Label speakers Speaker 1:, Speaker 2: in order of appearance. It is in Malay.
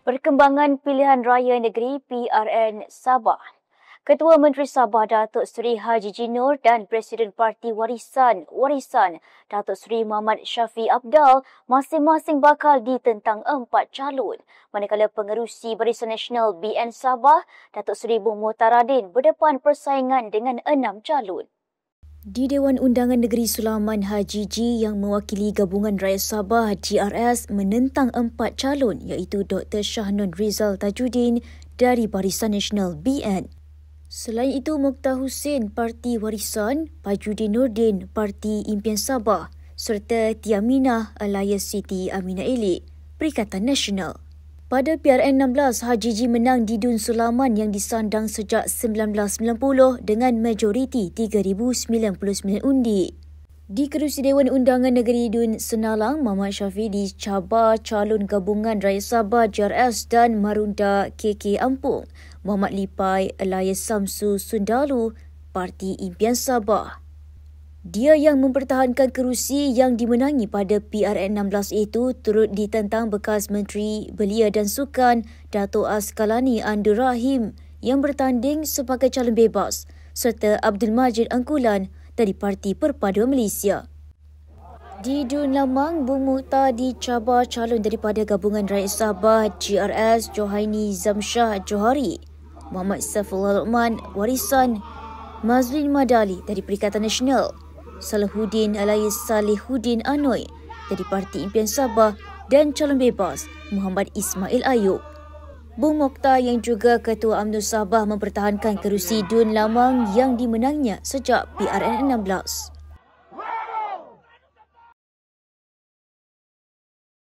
Speaker 1: Perkembangan Pilihan Raya Negeri PRN Sabah. Ketua Menteri Sabah Datuk Seri Haji Jinur dan Presiden Parti Warisan Datuk Seri Muhammad Syafiee Apdal masing-masing bakal ditentang 4 calon. Manakala pengerusi Barisan Nasional BN Sabah Datuk Seri Bung Muhtaradin berdepan persaingan dengan 6 calon. Di Dewan Undangan Negeri Sulaiman Haji G yang mewakili Gabungan Rakyat Sabah GRS menentang 4 calon iaitu Dr. Shahnun Rizal Tajuddin dari Barisan Nasional BN. Selain itu, Mokhtar Hussein Parti Warisan, Fajruddin Nordin Parti Impian Sabah serta Tia Minah alias Siti Aminah Elik Perikatan Nasional. Pada PRN 16, Haji G menang di Dun Sulaiman yang disandang sejak 1990 dengan majoriti 3,099 undi. Di kerusi Dewan Undangan Negeri Dun Senalang, Muhammad Syafiee dicabar calon Gabungan Rakyat Sabah GRS dan Marunda KK Ampung, Muhammad Lipai alias Samsu Sundalu Parti Impian Sabah. Dia yang mempertahankan kerusi yang dimenangi pada PRN 16 itu turut ditentang bekas Menteri Belia dan Sukan Dato' Askalani Andur Rahim yang bertanding sebagai calon bebas serta Abdul Majid Angkulan dari Parti Perpaduan Malaysia. Di Dun Lamang, Bung Muhtar dicabar calon daripada Gabungan Rakyat Sabah GRS Johaini Zamsyah Johari, Muhammad Saifullah Luqman Warisan, Mazlin Madali dari Perikatan Nasional, Salahuddin alias Salihuddin Anoy dari Parti Impian Sabah dan calon bebas Muhammad Ismail Ayub. Bung Mokhtar yang juga Ketua UMNO Sabah mempertahankan kerusi Dun Lamang yang dimenangnya sejak PRN 16.